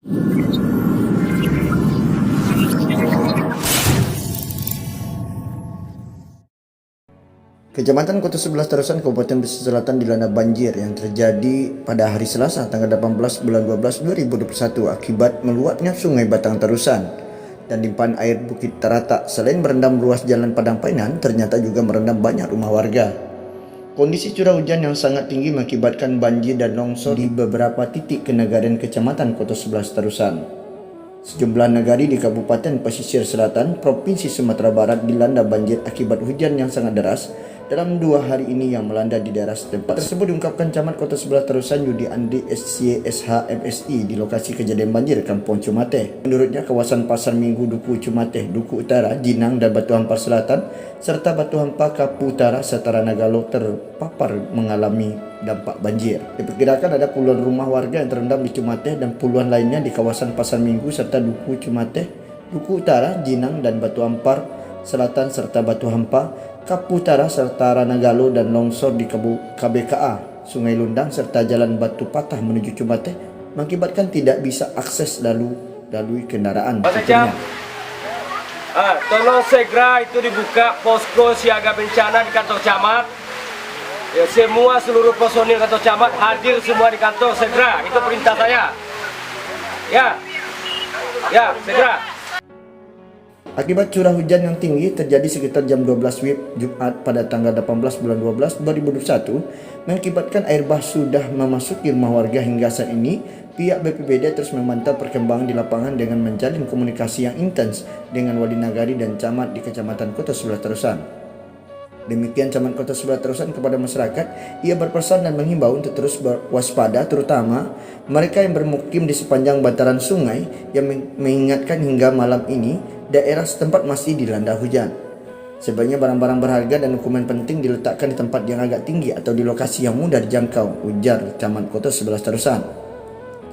Kecamatan Kota Sebelas Tarusan, Kabupaten Pesisir Selatan dilanda banjir yang terjadi pada hari Selasa tanggal 18 bulan 12 2021 akibat meluapnya Sungai Batang Tarusan dan limpahan air Bukit Tarata. Selain merendam ruas jalan Padang Painan, ternyata juga merendam banyak rumah warga. Kondisi curah hujan yang sangat tinggi mengakibatkan banjir dan longsor di beberapa titik kenegarian Kecamatan Kota Sebelas Tarusan. Sejumlah negari di Kabupaten Pesisir Selatan, Provinsi Sumatera Barat dilanda banjir akibat hujan yang sangat deras dalam 2 hari ini yang melanda di daerah setempat. Tersebut diungkapkan Camat Kota Sebelas Tarusan Yudi Andri SC SH MSI di lokasi kejadian banjir Kampung Cumateh. Menurutnya, kawasan Pasar Minggu, Duku Cumateh, Duku Utara, Jinang dan Batu Hampar Selatan serta Batu Hampar Kapu Utara serta Nagalo terpapar mengalami dampak banjir. Diperkirakan ada puluhan rumah warga yang terendam di Cumateh dan puluhan lainnya di kawasan Pasar Minggu serta Duku Cumateh, Duku Utara, Jinang dan Batu Hampar Selatan serta Batu Hampar Kapu Utara serta Ranagalo dan longsor di KBKA Sungai Lundang serta Jalan Batu Patah menuju Cumateh mengakibatkan tidak bisa akses lalui kendaraan. Tolong segera itu dibuka posko siaga bencana di kantor camat. Ya, semua seluruh personil kantor camat hadir semua di kantor segera. Itu perintah saya. Ya, segera. Akibat curah hujan yang tinggi terjadi sekitar jam 12 WIB Jumat pada tanggal 18 bulan 12 2021 mengakibatkan air bah sudah memasuki rumah warga. Hingga saat ini pihak BPBD terus memantau perkembangan di lapangan dengan menjalin komunikasi yang intens dengan wali nagari dan camat di Kecamatan Kota Sebelas Tarusan. Demikian Camat Kota Sebelas Tarusan kepada masyarakat, ia berpesan dan menghimbau untuk terus berwaspada, terutama mereka yang bermukim di sepanjang bantaran sungai, yang mengingatkan hingga malam ini daerah setempat masih dilanda hujan. Sebaiknya barang-barang berharga dan dokumen penting diletakkan di tempat yang agak tinggi atau di lokasi yang mudah dijangkau, ujar Camat Kota Sebelas Tarusan.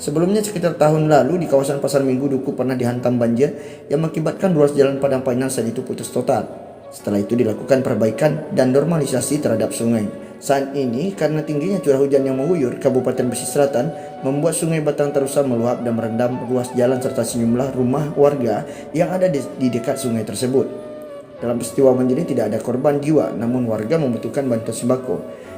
Sebelumnya sekitar tahun lalu di kawasan Pasar Minggu Duku pernah dihantam banjir yang mengakibatkan ruas jalan Padang Painan saat itu putus total. Setelah itu dilakukan perbaikan dan normalisasi terhadap sungai. Saat ini karena tingginya curah hujan yang mengguyur Kabupaten Pesisir Selatan membuat Sungai Batang Tarusan meluap dan merendam ruas jalan serta sejumlah rumah warga yang ada di dekat sungai tersebut. Dalam peristiwa banjir ini tidak ada korban jiwa, namun warga membutuhkan bantuan sembako.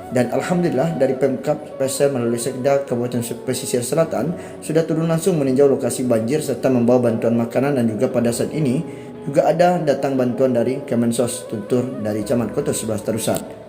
Dan alhamdulillah dari Pemkab PSR melalui Sekda Kabupaten Pesisir Selatan sudah turun langsung meninjau lokasi banjir serta membawa bantuan makanan, dan juga pada saat ini juga ada datang bantuan dari Kemensos, tutur dari Camat Kota Sebelas Tarusan.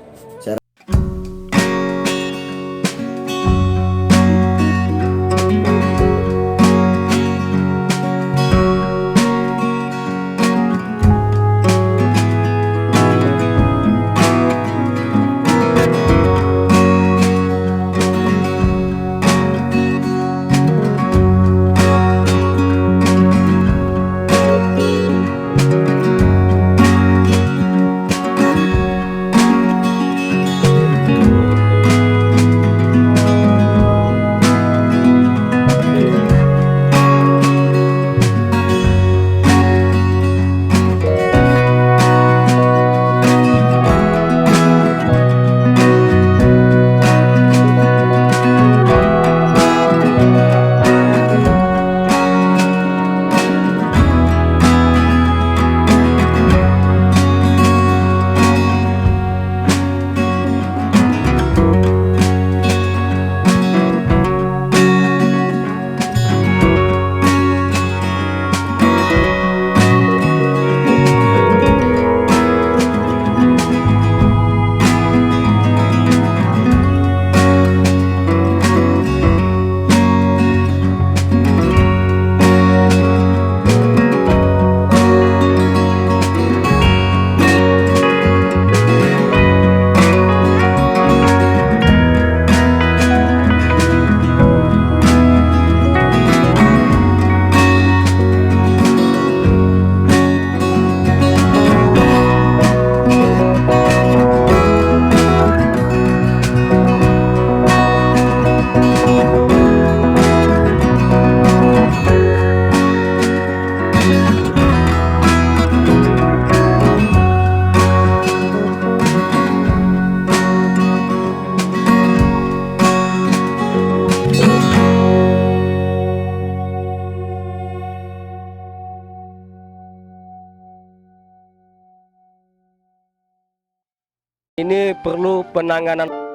Ini perlu penanganan.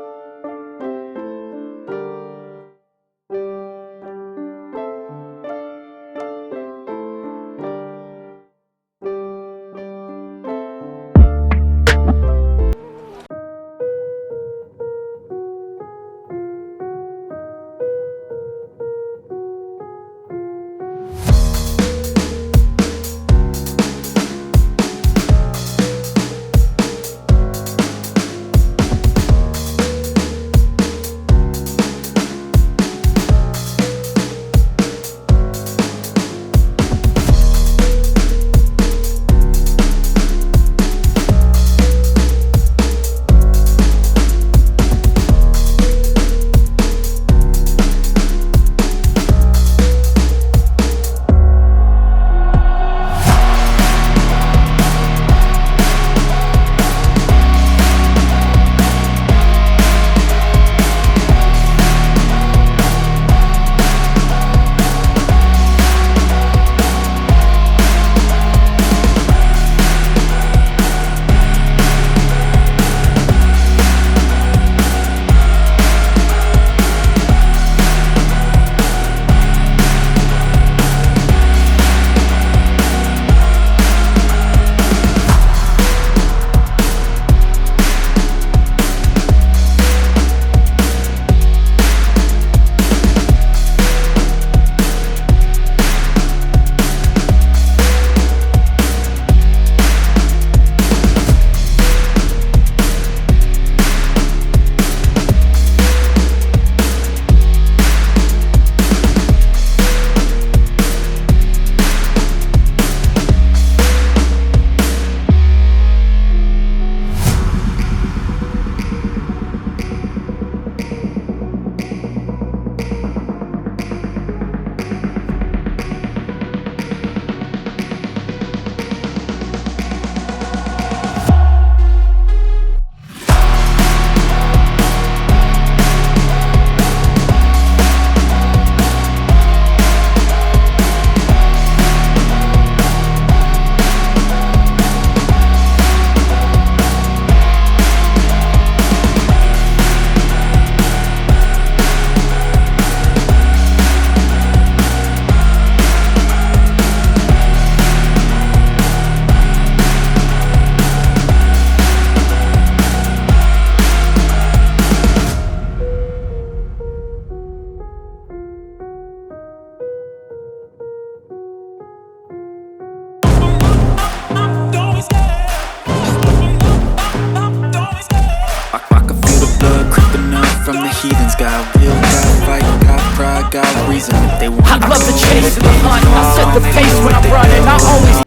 Got reason if they want. I love the chase and the hunt. I set the pace when I'm running. I always